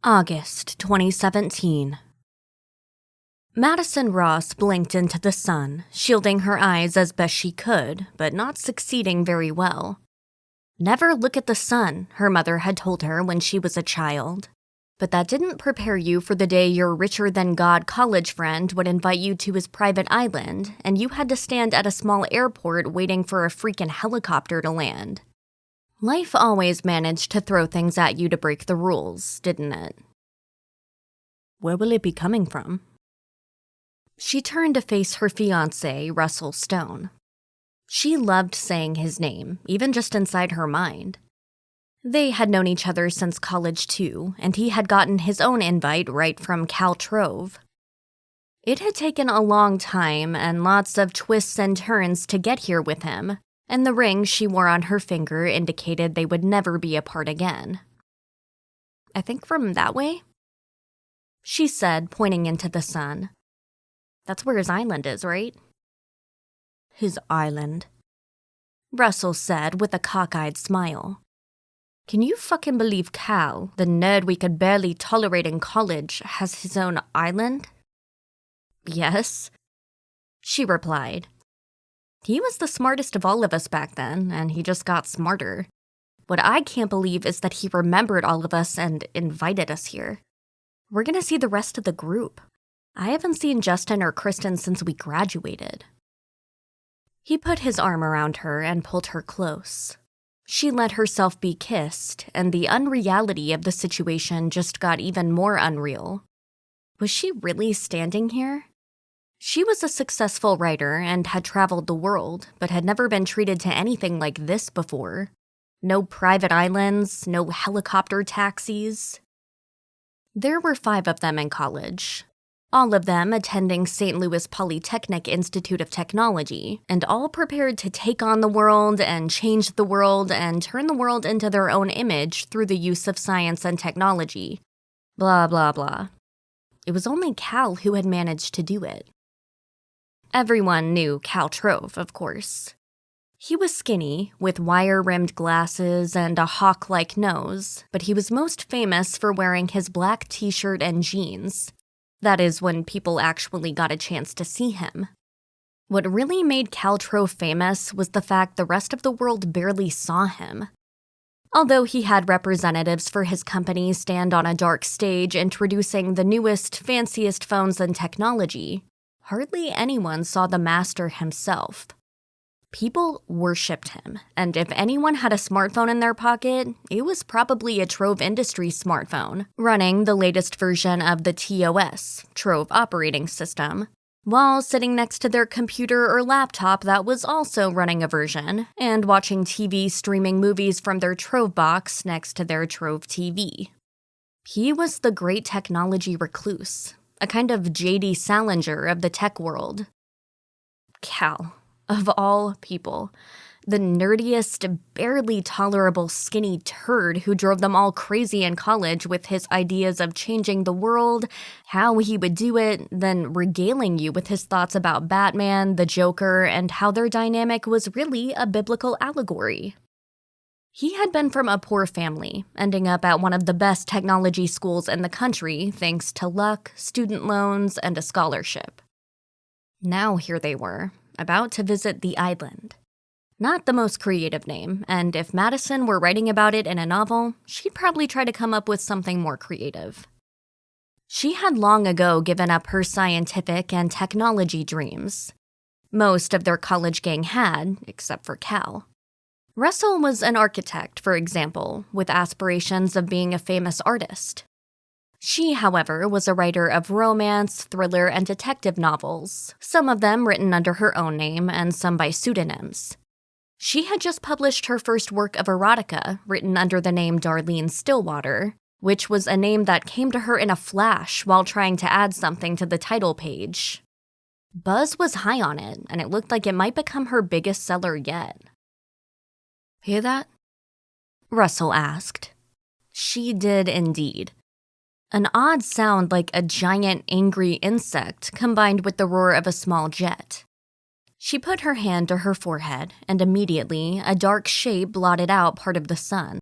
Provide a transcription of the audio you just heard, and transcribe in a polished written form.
August 2017. Madison Ross blinked into the sun, shielding her eyes as best she could, but not succeeding very well. Never look at the sun, her mother had told her when she was a child. But that didn't prepare you for the day your richer-than-God college friend would invite you to his private island, and you had to stand at a small airport waiting for a freaking helicopter to land. Life always managed to throw things at you to break the rules, didn't it? Where will it be coming from? She turned to face her fiancé, Russell Stone. She loved saying his name, even just inside her mind. They had known each other since college too, and he had gotten his own invite right from Cal Trove. It had taken a long time and lots of twists and turns to get here with him, and the ring she wore on her finger indicated they would never be apart again. I think from that way? She said, pointing into the sun. That's where his island is, right? His island, Russell said with a cockeyed smile. Can you fucking believe Cal, the nerd we could barely tolerate in college, has his own island? Yes, she replied. He was the smartest of all of us back then, and he just got smarter. What I can't believe is that he remembered all of us and invited us here. We're gonna see the rest of the group. I haven't seen Justin or Kristen since we graduated. He put his arm around her and pulled her close. She let herself be kissed, and the unreality of the situation just got even more unreal. Was she really standing here? She was a successful writer and had traveled the world, but had never been treated to anything like this before. No private islands, no helicopter taxis. There were 5 of them in college, all of them attending St. Louis Polytechnic Institute of Technology, and all prepared to take on the world and change the world and turn the world into their own image through the use of science and technology. Blah, blah, blah. It was only Cal who had managed to do it. Everyone knew Cal Trove, of course. He was skinny, with wire-rimmed glasses and a hawk-like nose, but he was most famous for wearing his black t-shirt and jeans. That is, when people actually got a chance to see him. What really made Cal Trove famous was the fact the rest of the world barely saw him. Although he had representatives for his company stand on a dark stage introducing the newest, fanciest phones and technology, hardly anyone saw the master himself. People worshipped him, and if anyone had a smartphone in their pocket, it was probably a Trove Industries smartphone, running the latest version of the TOS, Trove operating system, while sitting next to their computer or laptop that was also running a version, and watching TV streaming movies from their Trove box next to their Trove TV. He was the great technology recluse, a kind of J.D. Salinger of the tech world. Cal, of all people, the nerdiest, barely tolerable skinny turd who drove them all crazy in college with his ideas of changing the world, how he would do it, then regaling you with his thoughts about Batman, the Joker, and how their dynamic was really a biblical allegory. He had been from a poor family, ending up at one of the best technology schools in the country thanks to luck, student loans, and a scholarship. Now here they were, about to visit the island. Not the most creative name, and if Madison were writing about it in a novel, she'd probably try to come up with something more creative. She had long ago given up her scientific and technology dreams. Most of their college gang had, except for Cal. Russell was an architect, for example, with aspirations of being a famous artist. She, however, was a writer of romance, thriller, and detective novels, some of them written under her own name and some by pseudonyms. She had just published her first work of erotica, written under the name Darlene Stillwater, which was a name that came to her in a flash while trying to add something to the title page. Buzz was high on it, and it looked like it might become her biggest seller yet. Hear that? Russell asked. She did indeed. An odd sound like a giant, angry insect combined with the roar of a small jet. She put her hand to her forehead, and immediately, a dark shape blotted out part of the sun.